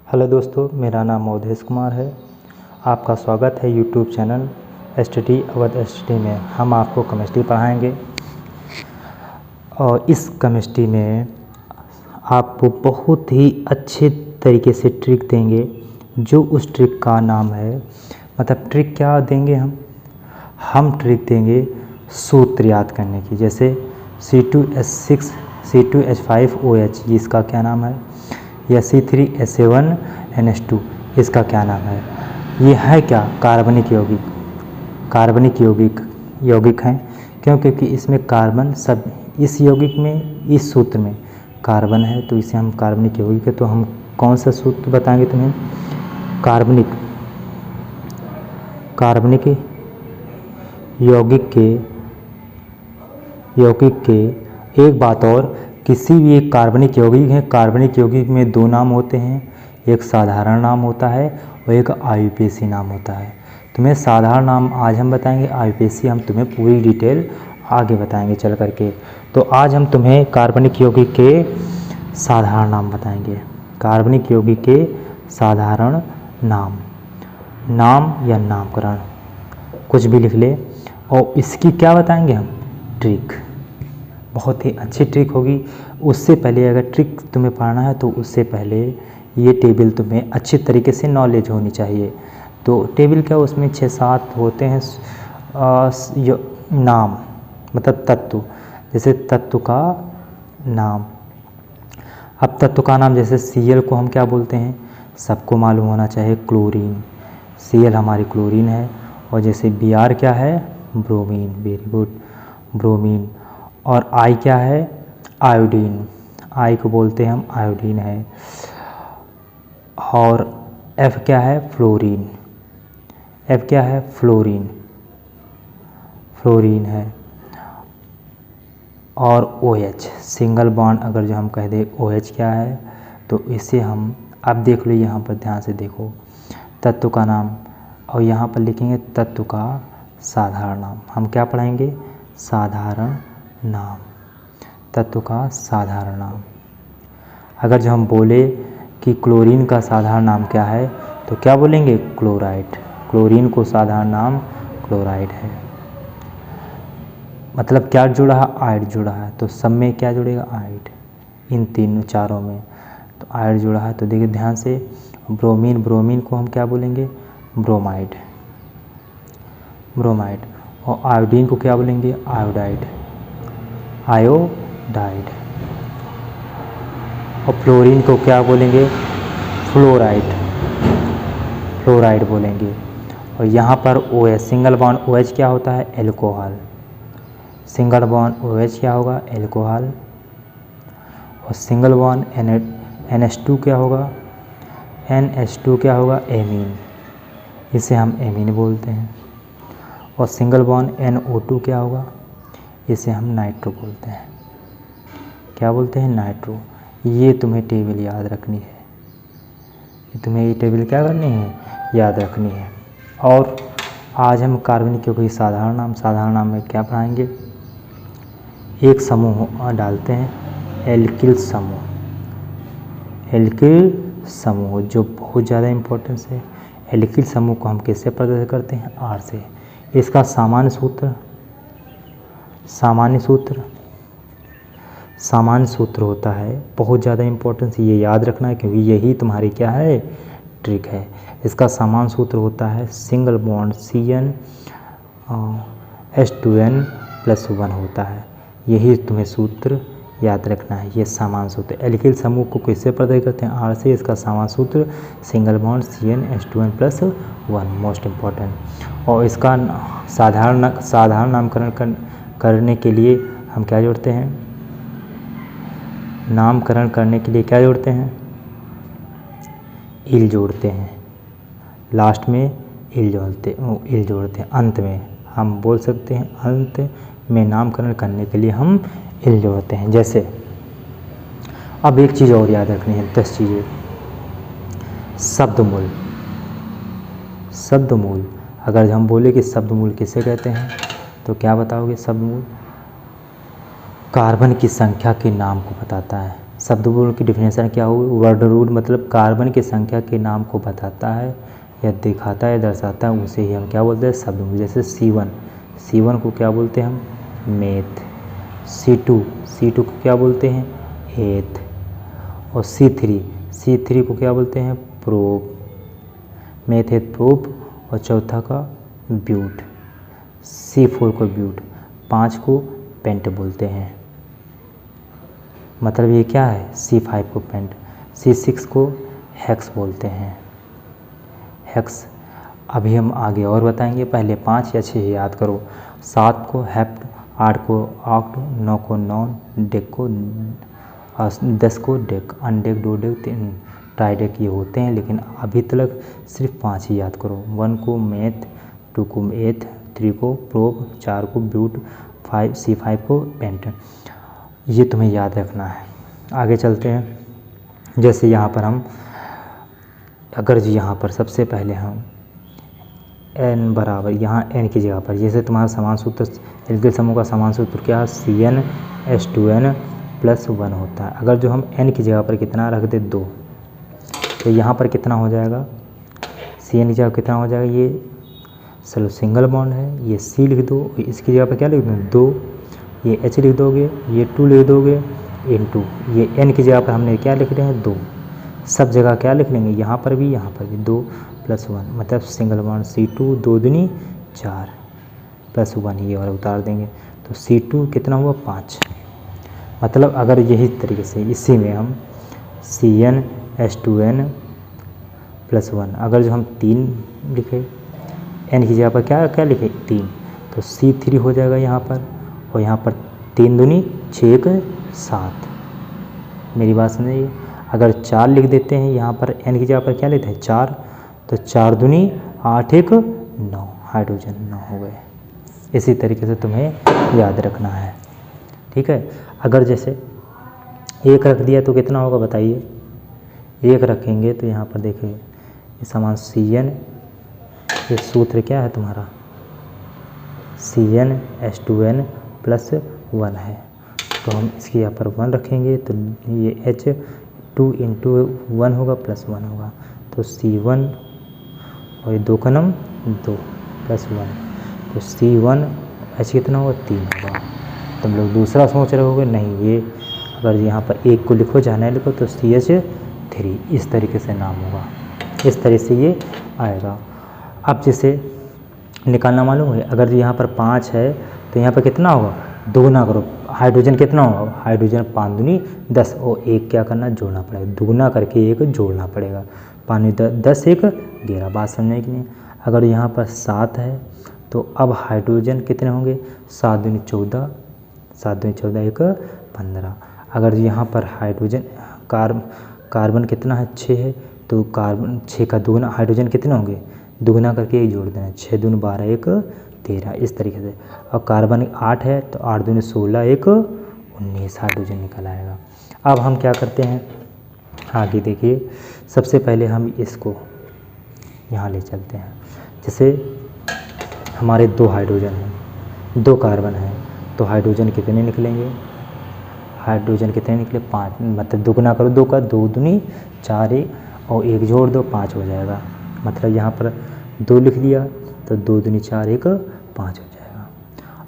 Hello दोस्तों, मेरा नाम मोदेश कुमार है। आपका स्वागत है YouTube channel study Awadh study में। हम आपको केमिस्ट्री पढ़ाएंगे और इस केमिस्ट्री में आपको बहुत ही अच्छे तरीके से ट्रिक देंगे। जो उस ट्रिक का नाम है, मतलब ट्रिक क्या देंगे हम ट्रिक देंगे सूत्र याद करने की। जैसे C2H6 C2H5OH, इसका क्या नाम है, या C3H7NH2, इसका क्या नाम है। ये है क्या, कार्बनिक यौगिक। कार्बनिक यौगिक हैं। क्यों? क्योंकि इसमें कार्बन सब, इस यौगिक में, इस सूत्र में कार्बन है, तो इसे हम कार्बनिक यौगिक है। तो हम कौन सा सूत्र बताएंगे तुम्हें? कार्बनिक यौगिक के एक बात और, किसी भी एक कार्बनिक यौगिक है, कार्बनिक यौगिक में दो नाम होते हैं। एक साधारण नाम होता है और एक आयुपेशी नाम होता है। तुम्हें साधारण नाम आज हम बताएंगे, आयुपेशी हम तुम्हें पूरी डिटेल आगे बताएंगे चल करके। तो आज हम तुम्हें कार्बनिक यौगिक के साधारण नाम बताएंगे। कार्बनिक यौगिक के साधारण नाम या नामकरण कुछ भी लिख ले। और इसकी क्या बताएंगे हम? ट्रिक। बहुत ही अच्छी ट्रिक होगी। उससे पहले अगर ट्रिक तुम्हें पढ़ना है तो उससे पहले ये टेबल तुम्हें अच्छी तरीके से नॉलेज होनी चाहिए। तो टेबल क्या, उसमें 6-7 होते हैं नाम, मतलब तत्व। जैसे तत्व का नाम। अब तत्व का नाम, जैसे Cl को हम क्या बोलते हैं, सबको मालूम होना चाहिए, क्लोरीन। Cl हमारी क्लोरीन है। और जैसे Br क्या है, ब्रोमीन। Very good, bromine. और I क्या है, आयोडीन। I को बोलते हैं हम आयोडीन है। और F क्या है, फ्लोरीन। F क्या है, फ्लोरीन है। और OH, सिंगल बॉन्ड अगर जो हम कह दें OH क्या है, तो इसे हम, अब देख लो यहाँ पर ध्यान से देखो, तत्व का नाम, और यहाँ पर लिखेंगे तत्व का साधारण नाम। हम क्या पढ़ाएंगे? साधारण नाम, तत्व का साधारण नाम। अगर जो हम बोले कि क्लोरीन का साधारण नाम क्या है, तो क्या बोलेंगे? क्लोराइड। क्लोरीन को साधारण नाम क्लोराइड है। मतलब क्या जुड़ा है? आयड जुड़ा है। तो सब में क्या जुड़ेगा? आयड। इन तीनों चारों में तो आयड जुड़ा है। तो देखिए ध्यान से, ब्रोमीन को हम क्या बोलेंगे? ब्रोमाइड। और आयोडीन को क्या बोलेंगे? आयोडाइड। और फ्लोरीन को क्या बोलेंगे? फ्लोराइड बोलेंगे। और यहाँ पर OH, सिंगल बॉन्ड OH क्या होता है? एल्कोहल। सिंगल बॉन्ड OH क्या होगा? एल्कोहल। और सिंगल बॉन्ड NH2 क्या होगा? NH2 क्या होगा? एमीन। इसे हम एमीन बोलते हैं। और सिंगल बॉन्ड NO2 क्या होगा? इसे हम नाइट्रो बोलते हैं। क्या बोलते हैं? नाइट्रो। ये तुम्हें टेबल याद रखनी है। तुम्हें ये टेबल क्या करनी है? याद रखनी है। और आज हम कार्बनिक यौगिक साधारण नाम में क्या पढ़ाएंगे? एक समूह डालते हैं, एल्किल समूह, जो बहुत ज़्यादा इम्पोर्टेंस है। एल्किल समूह को हम किससे प्रदर्शित करते हैं? R से। इसका सामान्य सूत्र होता है, बहुत ज़्यादा इम्पोर्टेंस, ये याद रखना है, क्योंकि यही तुम्हारी क्या है? ट्रिक है। इसका सामान्य सूत्र होता है सिंगल बॉन्ड CnH2n+1 होता है। यही तुम्हें सूत्र याद रखना है, ये सामान्य सूत्र। एल्किल समूह को किससे प्रदर्शित करते हैं? R से। इसका सामान्य सूत्र single bond CnH2n+1, most important. और इसका साधारण नामकरण करने के लिए हम क्या जोड़ते हैं? नामकरण करने के लिए क्या जोड़ते हैं? इल जोड़ते हैं। लास्ट में इल जोड़ते हैं। अंत में हम बोल सकते हैं, अंत में नामकरण करने के लिए हम इल जोड़ते हैं। जैसे अब एक चीज़ और याद रखनी है, 10 चीज़ें। शब्दमूल। अगर हम बोले कि शब्दमूल किसे कहते हैं, तो क्या बताओगे? शब्दमूल कार्बन की संख्या के नाम को बताता है। शब्द की डिफिनेशन क्या होगी, वर्ड रूट मतलब कार्बन की संख्या के नाम को बताता है या दिखाता है, दर्शाता है, उसे ही हम क्या बोलते हैं, शब्द। जैसे C1 को क्या बोलते हैं हम, मेथ। C2 को क्या बोलते हैं, एथ। और C3 को क्या बोलते हैं, प्रोप, मेथ एथ प्रोप। और चौथा का ब्यूट, C4 को ब्यूट। 5 को पेंट बोलते हैं, मतलब ये क्या है, C5 को पेंट। C6 को हेक्स बोलते हैं, हेक्स। अभी हम आगे और बताएंगे, पहले 5 या 6 याद करो। 7 को हेप्ट, 8 को ऑक्ट, 9 को नॉन, डेक को 10 को डेक, अनडेक, दो डेक, तीन ट्राइडेक ये होते हैं, लेकिन अभी तक सिर्फ 5 ही याद करो। 1 को मेथ, 2 को एथ, 3 को प्रोब, 4 को ब्यूट, C5 को पेंट। ये तुम्हें याद रखना है। आगे चलते हैं। जैसे यहाँ पर हम अगर जी यहाँ पर सबसे पहले हम n बराबर, यहाँ n की जगह पर, जैसे तुम्हारा समान सूत्र एल्किल समूह का समान सूत्र क्या है, CnH2n+1 होता है। अगर जो हम n की जगह पर कितना रख दे, 2, तो यहाँ पर कितना हो जाएगा, Cn की जगह कितना हो जाएगा, ये चलो सिंगल बॉन्ड है, ये C लिख दो, इसकी जगह पर क्या लिख दो, 2, ये H लिख दोगे, ये 2 लिख दोगे, इनटू ये n की जगह पर हमने क्या लिख रहे हैं, 2। सब जगह क्या लिख लेंगे, यहाँ पर भी 2+1, मतलब सिंगल बॉन्ड C2, 2 दूनी 4 +1 ये वाला उतार देंगे, तो C2 कितना हुआ, 5। मतलब अगर यही तरीके से इसी में हम CnH2n+1, अगर जो हम 3 लिखे, n की जगह पर क्या क्या लिखे, 3, तो C3 हो जाएगा यहाँ पर। और यहाँ पर 3 दूनी 6, 1 7। मेरी बात समझिए। अगर 4 लिख देते हैं यहाँ पर, n की जगह पर क्या लेते हैं, 4, तो 4 दूनी 8, 1 9, हाइड्रोजन 9 हो गए। इसी तरीके से तुम्हें याद रखना है, ठीक है। अगर जैसे 1 रख दिया तो कितना होगा बताइए, 1 रखेंगे तो यहाँ पर देखिए ये समान Cn, ये सूत्र क्या है तुम्हारा, CnH2n+1 है, तो हम इसकी यहाँ पर 1 रखेंगे तो ये H2 × 1 होगा +1 होगा, तो C1 और ये 2 का नम 2 +1, तो C1 H कितना होगा, 3 होगा। तुम लोग दूसरा सोच रहे होगे, नहीं ये अगर यहाँ पर 1 को लिखो चाहे नहीं लिखो, तो CH3 इस तरीके से नाम होगा, इस तरह से ये आएगा। अब जैसे निकालना मालूम है, अगर यहाँ पर 5 है तो यहाँ पर कितना होगा, दोगुना करो, हाइड्रोजन कितना होगा, हाइड्रोजन 5 दूनी 10, और 1 क्या करना, जोड़ना पड़ेगा, दुगुना करके 1 जोड़ना पड़ेगा, 5 10 1 11। बात समझने की नहीं। अगर यहाँ पर 7 है तो अब हाइड्रोजन कितने होंगे, 7 दूनी 14, 7 दूनी 14 1 15। अगर यहाँ पर हाइड्रोजन कार्बन कितना है, 6 है, तो कार्बन 6 का दुगुना, हाइड्रोजन कितने होंगे, दुगुना करके 1 जोड़ देना, 6 दूनी 12 1 13, इस तरीके से। और कार्बन 8 है तो 8 दूनी 16 1 19 हाइड्रोजन निकल आएगा। अब हम क्या करते हैं, आगे देखिए, सबसे पहले हम इसको यहाँ ले चलते हैं। जैसे हमारे 2 हाइड्रोजन हैं, 2 कार्बन हैं, तो हाइड्रोजन कितने निकलेंगे, हाइड्रोजन कितने निकले, 5, मतलब दुगुना करो, 2 का 2 दूनी 4 1 और 1 जोड़ दो, 5 हो जाएगा। मतलब यहाँ पर 2 लिख दिया तो 2 दूनी 4 1 5 हो जाएगा।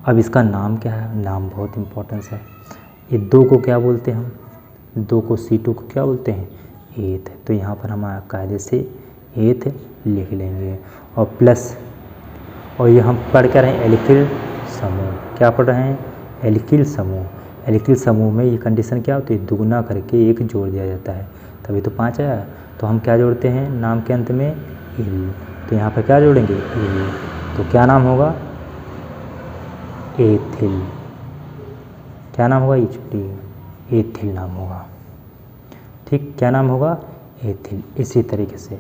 अब इसका नाम क्या है, नाम बहुत इम्पोर्टेंस है। ये 2 को क्या बोलते हैं हम, 2 को C2 को क्या बोलते हैं, एथ, तो यहाँ पर हम कायदे से एथ लिख लेंगे। और प्लस, और ये हम पढ़ कर रहे हैं एल्किल समूह, क्या पढ़ रहे हैं, एल्किल समूह। एल्किल समूह में ये कंडीशन क्या होती है, दुगुना करके 1 जोड़ दिया जाता है, तभी तो 5 आया। तो हम क्या जोड़ते हैं नाम के अंत में, इल, तो यहाँ पर क्या जोड़ेंगे, इल, तो क्या नाम होगा, एथिल। क्या नाम होगा, ये छोड़िए, एथिल नाम होगा, ठीक, क्या नाम होगा, एथिल। इसी तरीके से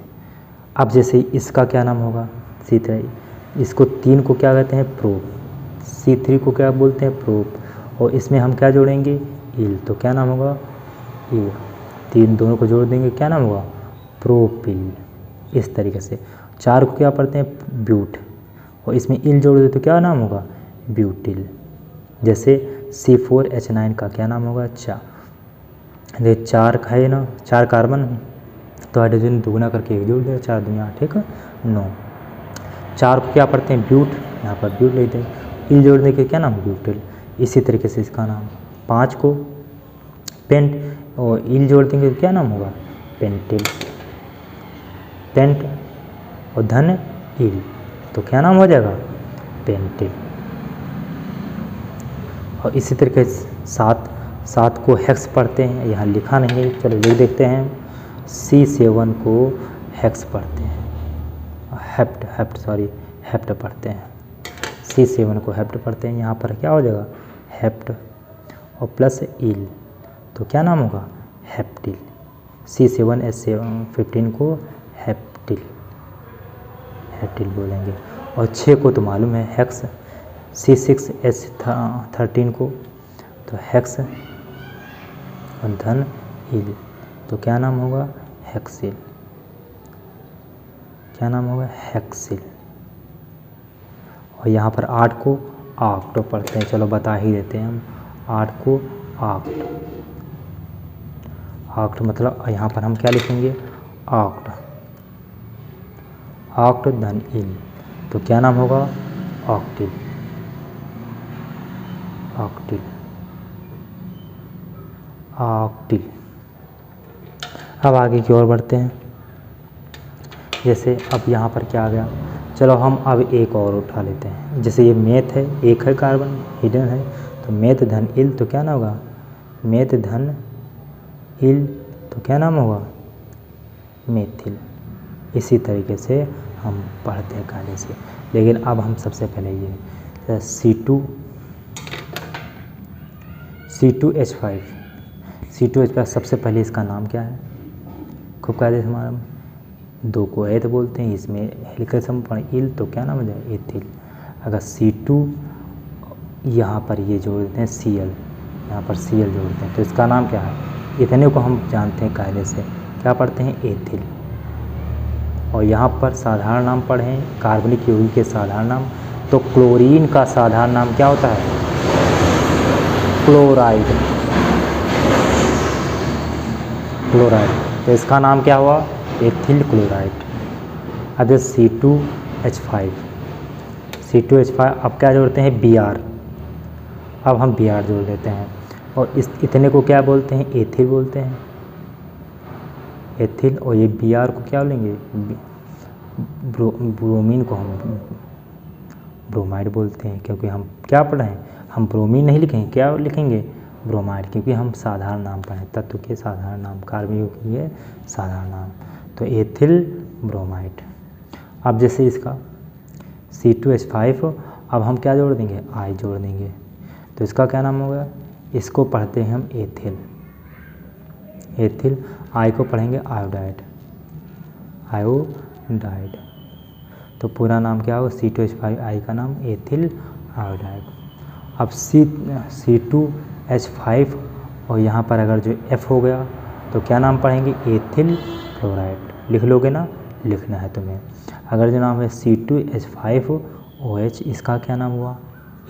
अब जैसे इसका क्या नाम होगा, इसी तरह इसको 3 को क्या कहते हैं, प्रोप, C3 को क्या बोलते हैं, प्रोप, और इसमें हम क्या जोड़ेंगे, इल, तो क्या नाम होगा, इल, 3 दोनों को जोड़ देंगे, क्या नाम होगा, प्रोपिल। इस तरीके से 4 को क्या पढ़ते हैं, ब्यूट, और इसमें इल जोड़ दे तो क्या नाम होगा, ब्यूटिल। जैसे C4H9 का क्या नाम होगा, ये 4 है ना, 4 कार्बन, तो हाइड्रोजन दुगना करके 1 जोड़ देगा, 4 दूनी 8, ठीक है 9। 4 को क्या पढ़ते हैं ब्यूट, यहाँ पर ब्यूट लेते हैं, इल जोड़ने के क्या नाम ब्यूटिल। इसी तरीके से इसका नाम 5 को पेंट और इल जोड़ देंगे तो क्या नाम होगा पेंटिल, पेंट और धन इल तो क्या नाम हो जाएगा पेंटिल। और इसी तरीके से 7 को हेक्स पढ़ते हैं, यहाँ लिखा नहीं है, चलो लिख देखते हैं। C7 को हेक्स पढ़ते हैं, हेप्ट पढ़ते हैं। C7 को हेप्ट पढ़ते हैं, यहाँ पर क्या हो जाएगा हेप्ट और प्लस इल तो क्या नाम होगा हेप्टिल। C7H15 को हेप्टिल बोलेंगे। और 6 को तो मालूम है हेक्स, C6H13 को तो हेक्स और धन इल तो क्या नाम होगा हेक्सिल, क्या नाम होगा हेक्सिल। और यहाँ पर 8 को ऑक्ट पढ़ते हैं, चलो बता ही देते हैं हम। 8 को ऑक्ट मतलब यहाँ पर हम क्या लिखेंगे ऑक्ट धन इल तो क्या नाम होगा ऑक्टिल। अब आगे की ओर बढ़ते हैं। जैसे अब यहाँ पर क्या आ गया, चलो हम अब एक और उठा लेते हैं। जैसे ये मेथ है, एक है कार्बन हिडन है, तो मेथ धन इल तो क्या नाम होगा मेथ धन इल तो क्या नाम होगा मेथिल। इसी तरीके से हम पढ़ते हैं कायदे से। लेकिन अब हम सबसे पहले ये C2H5 सबसे पहले इसका नाम क्या है खूब कायदे से हमारा 2 को एथ बोलते हैं, इसमें हेलिकल संपूर्ण इल तो क्या नाम हो जाए एथिल। अगर C2 यहाँ पर ये जोड़ देते हैं Cl, यहाँ पर Cl जोड़ते हैं तो इसका नाम क्या है इतने को हम जानते हैं कायदे से क्या पढ़ते हैं एथिल। और यहाँ पर साधारण नाम पढ़ें कार्बनिक यौगिक के साधारण नाम, तो क्लोरीन का साधारण नाम क्या होता है क्लोराइड। तो इसका नाम क्या हुआ एथिल क्लोराइड। अब C2H5 अब क्या जोड़ते हैं Br, अब हम Br जोड़ देते हैं और इस इतने को क्या बोलते हैं एथिल बोलते हैं एथिल। और ये Br को क्या बोलेंगे ब्रोमीन को हम ब्रोमाइड बोलते हैं, क्योंकि हम क्या पढ़े हैं हम ब्रोमीन नहीं लिखेंगे, क्या लिखेंगे ब्रोमाइड, क्योंकि हम साधारण नाम पढ़े तत्व के साधारण नाम कार्बनिक के साधारण नाम, तो एथिल ब्रोमाइड। अब जैसे इसका C2H5 अब हम क्या जोड़ देंगे आई जोड़ देंगे तो इसका क्या नाम होगा, इसको पढ़ते हैं हम एथिल। आई को पढ़ेंगे आयोडाइड तो पूरा नाम क्या होगा C2H5 आई का नाम एथिल आयोडाइड। अब C2H5 और यहाँ पर अगर जो F हो गया तो क्या नाम पढ़ेंगे एथिल फ्लोराइड। लिख लोगे ना, लिखना है तुम्हें। अगर जो नाम है C2H5OH इसका क्या नाम हुआ,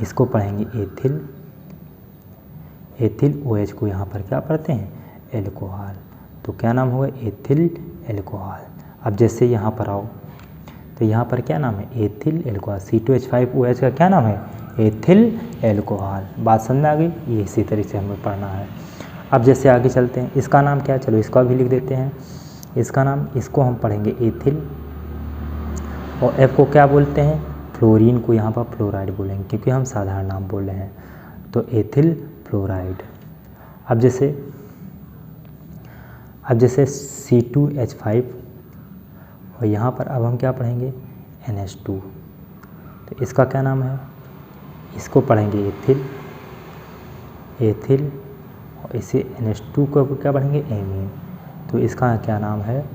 इसको पढ़ेंगे एथिल OH को यहाँ पर क्या पढ़ते हैं एल्कोहल, तो क्या नाम होगा एथिल एल्कोहल। अब जैसे यहाँ पर आओ तो यहाँ पर क्या नाम है एथिल एल्कोहल। C2H5OH का क्या नाम है एथिल एल्कोहल। बात समझ में आ गई, ये इसी तरीके से हमें पढ़ना है। अब जैसे आगे चलते हैं, इसका नाम क्या है, चलो इसका भी लिख देते हैं। इसका नाम, इसको हम पढ़ेंगे एथिल और F को क्या बोलते हैं फ्लोरीन को यहाँ पर फ्लोराइड बोलेंगे, क्योंकि हम साधारण नाम बोल रहे हैं, तो एथिल फ्लोराइड। अब जैसे C2H5 और यहाँ पर अब हम क्या पढ़ेंगे NH2, तो इसका क्या नाम है, इसको पढ़ेंगे एथिल और इसे NH2 को क्या पढ़ेंगे एमीन, तो इसका क्या नाम है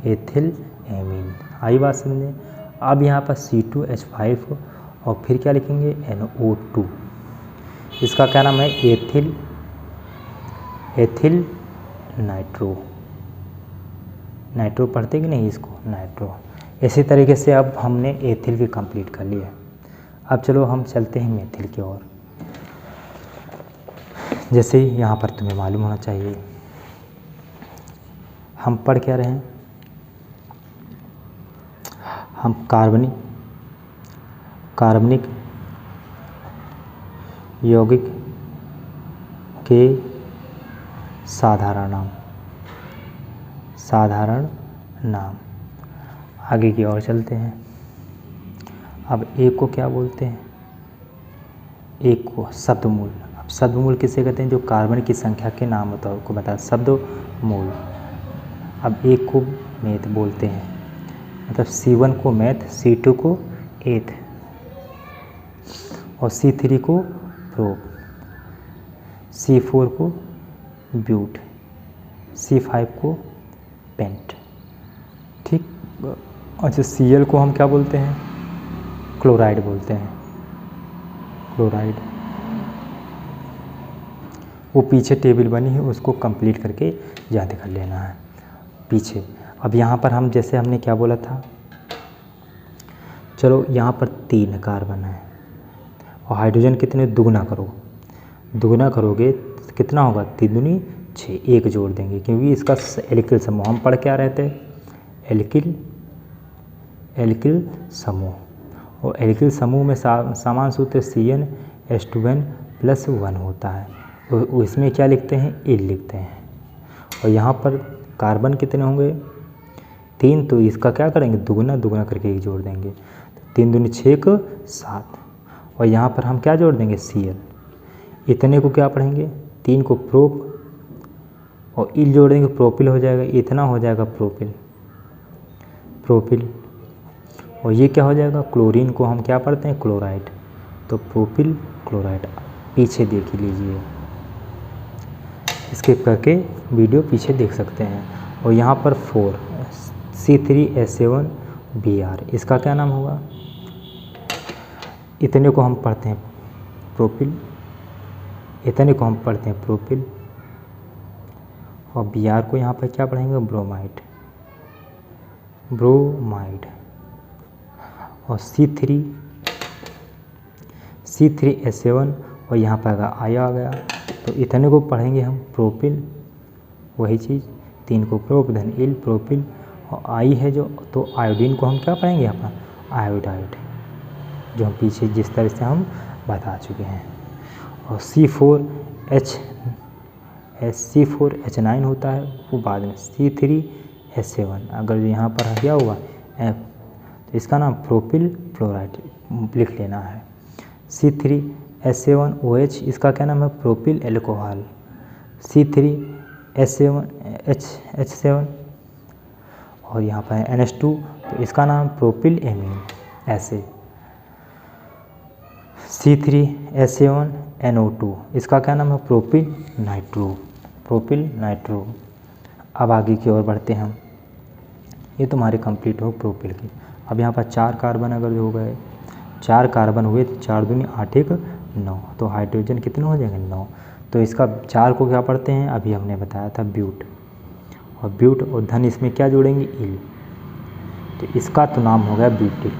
एथिल एमीन। आई बात समझे। अब यहाँ पर C2H5 और फिर क्या लिखेंगे NO2, इसका क्या नाम है एथिल नाइट्रो पढ़ते कि नहीं इसको नाइट्रो। इसी तरीके से अब हमने एथिल भी कंप्लीट कर लिया। अब चलो हम चलते हैं मेथिल की ओर। जैसे यहाँ पर तुम्हें मालूम होना चाहिए हम पढ़ क्या रहे हैं, हम कार्बनिक यौगिक के साधारण नाम। आगे की ओर चलते हैं। अब एक को क्या बोलते हैं, एक को शब्दमूल। अब शब्दमूल किसे कहते हैं, जो कार्बन की संख्या के नाम होता है उसको बता शब्दमूल। अब एक को मेथ बोलते हैं, मतलब C1 को मेथ, C2 को एथ और C3 को प्रोप, C4 को ब्यूट, C5 को पेंट। ठीक। अच्छा, Cl को हम क्या बोलते हैं, क्लोराइड बोलते हैं, क्लोराइड। वो पीछे टेबल बनी है, उसको कंप्लीट करके याद कर लेना है पीछे। अब यहाँ पर हम जैसे हमने क्या बोला था, चलो यहाँ पर 3 कार्बन है और हाइड्रोजन कितने, दुगना करोगे तो कितना होगा, 3 दूनी 6, 1 जोड़ देंगे क्योंकि इसका एल्किल समूह हम पढ़ क्या रहे थे, एल्किल समूह। और एल्किल समूह में समान सूत्र CnH2n+1 होता है, तो इसमें क्या लिखते हैं, इल लिखते हैं। और यहाँ पर कार्बन कितने होंगे, 3, तो इसका क्या करेंगे, दुगना करके 1 जोड़ देंगे, 3 दूनी 6 को 7। और यहाँ पर हम क्या जोड़ देंगे, Cl। इतने को क्या पढ़ेंगे, 3 को प्रोप और इल जोड़ देंगे, प्रोपिल हो जाएगा, इतना हो जाएगा प्रोपिल। और ये क्या हो जाएगा, क्लोरीन को हम क्या पढ़ते हैं, क्लोराइड, तो प्रोपिल क्लोराइड। पीछे देख लीजिए, स्किप करके वीडियो पीछे देख सकते हैं। और यहाँ पर 4 C3H7Br, इसका क्या नाम होगा, इतने को हम पढ़ते हैं प्रोपिल, इतने को हम पढ़ते हैं प्रोपिल। और Br को यहाँ पर क्या पढ़ेंगे, ब्रोमाइड। और C3H7 और यहाँ पर अगर आई आ गया तो इतने को पढ़ेंगे हम प्रोपिल, वही चीज़, 3 को प्रोप धन इल प्रोपिल। और आई है जो, तो आयोडीन को हम क्या पढ़ेंगे यहाँ पर, आयोडाइड, जो हम पीछे जिस तरह से हम बता चुके हैं। और C4H9 होता है वो बाद में, C3H7 अगर यहाँ पर क्या हुआ F, तो इसका नाम प्रोपिल फ्लोराइड लिख लेना है। C3H7OH, इसका क्या नाम है, प्रोपिल एल्कोहल। C3H7 और यहाँ पर NH2, तो इसका नाम प्रोपिल एमीन। ऐसे C3H7NO2, इसका क्या नाम है, प्रोपिल नाइट्रो। अब आगे की ओर बढ़ते हैं हम, ये तुम्हारे कंप्लीट हो प्रोपिल की। अब यहाँ पर 4 कार्बन अगर हो गए, 4 कार्बन हुए तो 4 दूनी 8 1 9, तो हाइड्रोजन कितने हो जाएंगे, 9। तो इसका 4 को क्या पढ़ते हैं, अभी हमने बताया था ब्यूट। और ब्यूट और धन इसमें क्या जोड़ेंगे, इल, तो इसका तो नाम हो गया ब्यूटिल।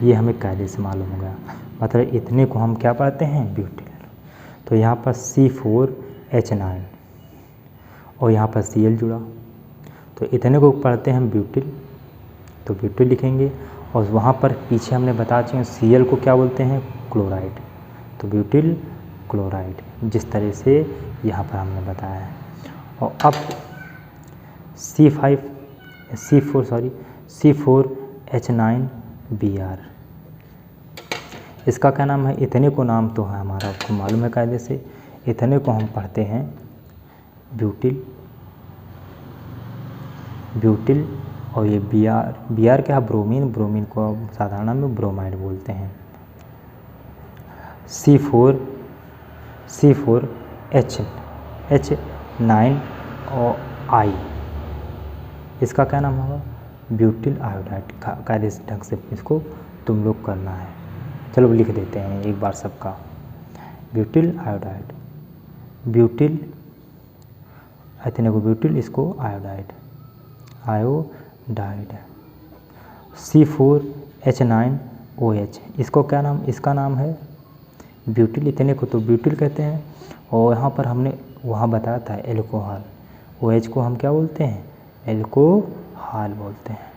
ये हमें कायदे से मालूम हो गया, मतलब इतने को हम क्या पढ़ते हैं, ब्यूटिल। तो यहाँ पर C4H9 और यहाँ पर Cl जुड़ा, तो इतने को पढ़ते हैं हम ब्यूटिल, तो ब्यूटिल लिखेंगे। और वहाँ पर पीछे हमने बता चुके हैं Cl को क्या बोलते हैं, क्लोराइड, तो ब्यूटिल क्लोराइड, जिस तरह से यहाँ पर हमने बताया है। और अब C4H9Br, इसका क्या नाम है, इतने को नाम तो है हमारा, आपको मालूम है कायदे से। इतने को हम पढ़ते हैं ब्यूटिल। और ये Br क्या है, ब्रोमीन को साधारण में ब्रोमाइड बोलते हैं। C4H9 और I, इसका क्या नाम होगा, ब्यूटिल आयोडाइड। कायदे से ढंग से इसको तुम लोग करना है। चलो लिख देते हैं एक बार सबका, ब्यूटिल आयोडाइड, ब्यूटिल, इतने को ब्यूटिल, इसको आयोडाइड। C4H9OH, इसको क्या नाम, इसका नाम है ब्यूटिल, इतने को तो ब्यूटिल कहते हैं। और यहाँ पर हमने वहाँ बताया था एल्कोहल, OH को हम क्या बोलते हैं, एल्कोहल बोलते हैं।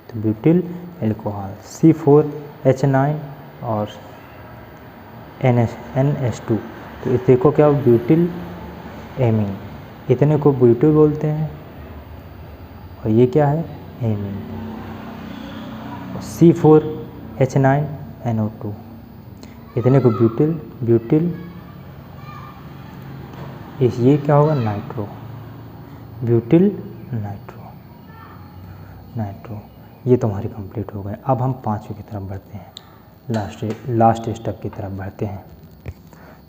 तो ब्यूटिल एल्कोहल। C4H9 और NH2, तो इसे को क्या ब्यूटिल एमीन, इतने को ब्यूटिल बोलते हैं और ये क्या है, एमीन। C4H9NO2, इतने को ब्यूटिल ये क्या होगा, नाइट्रो, ब्यूटिल नाइट्रो। ये तो हमारी कंप्लीट हो गए। अब हम पाँचवें की तरफ बढ़ते हैं, लास्ट स्टेप की तरफ बढ़ते हैं।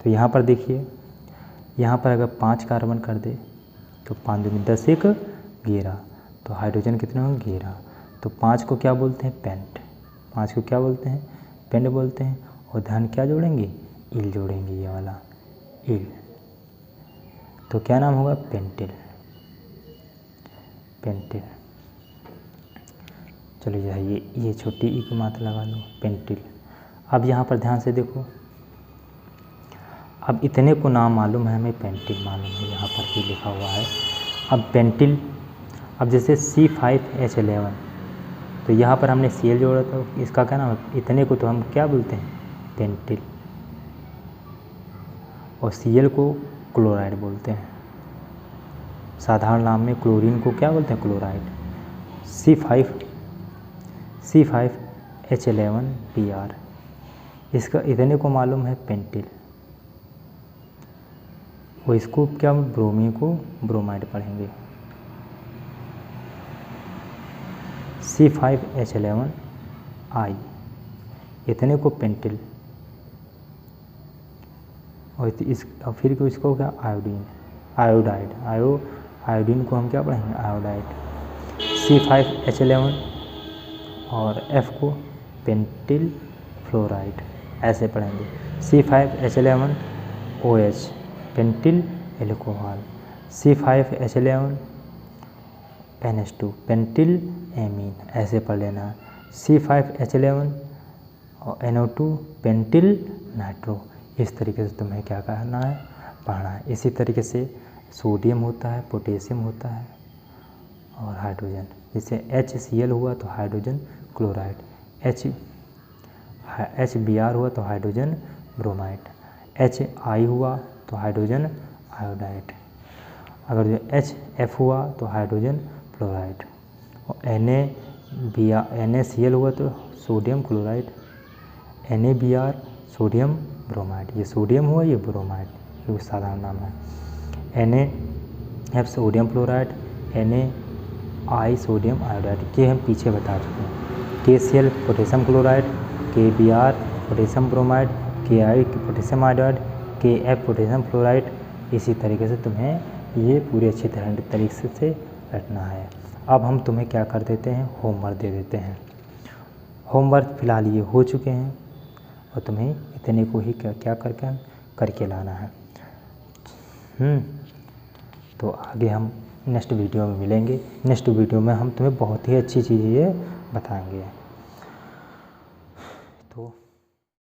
तो यहाँ पर देखिए, यहाँ पर अगर 5 कार्बन कर दे तो 5 दूनी 10, 1 11, तो हाइड्रोजन कितने होंगे, 11। तो 5 को क्या बोलते हैं, पेंट। 5 को क्या बोलते हैं, पेंट बोलते हैं। और धन क्या जोड़ेंगे, इल जोड़ेंगे, ये वाला इल, तो क्या नाम होगा, पेंटिल। चलो जाइए, ये छोटी ई की मात्रा लगा लो, पेंटिल। अब यहाँ पर ध्यान से देखो, अब इतने को नाम मालूम है, हमें पेंटिल मालूम है, यहाँ पर भी लिखा हुआ है। अब पेंटिल, अब जैसे C5H11, तो यहाँ पर हमने Cl जोड़ा था, इसका क्या नाम है, इतने को तो हम क्या बोलते हैं, पेंटिल। और Cl को क्लोराइड बोलते हैं, साधारण नाम में क्लोरीन को क्या बोलते हैं, क्लोराइड। C5H11Br, इसका इतने को मालूम है, पेंटिल। वो इसको क्या, ब्रोमीन को ब्रोमाइड पढ़ेंगे। C5H11I, इतने को पेंटिल। और फिर इसको क्या, आयोडीन को हम क्या पढ़ेंगे, आयोडाइड। C5H11 और F को पेंटिल फ्लोराइड, ऐसे पढ़ेंगे। C5H11OH, pentyl alcohol. C5H11NH2, pentyl amine, ऐसे पढ़ लेना है। C5H11NO2, pentyl nitro. इस तरीके से तुम्हें क्या करना है, पढ़ना है। इसी तरीके से सोडियम होता है, पोटेशियम होता है और हाइड्रोजन। जैसे HCl हुआ तो हाइड्रोजन क्लोराइड, HBr हुआ तो हाइड्रोजन ब्रोमाइड, HI हुआ तो हाइड्रोजन आयोडाइड, अगर जो HF हुआ तो हाइड्रोजन फ्लोराइड, और NaCl हुआ तो sodium chloride, NaBr sodium bromide. ये सोडियम हुआ, ये ब्रोमाइड, ये साधारण नाम है। NaF sodium fluoride, NaI sodium iodide, ये हम पीछे बता चुके हैं। KCl potassium chloride, KBr potassium bromide, KI potassium iodide, KF potassium fluoride. इसी तरीके से तुम्हें ये पूरी अच्छी तरीके से रटना है। अब हम तुम्हें क्या कर देते हैं, होमवर्क दे देते हैं। होमवर्क फ़िलहाल ये हो चुके हैं और तुम्हें इतने को ही क्या करके लाना है। तो आगे हम नेक्स्ट वीडियो में मिलेंगे। नेक्स्ट वीडियो में हम तुम्हें बहुत ही अच्छी चीज़ें बताएंगे। तो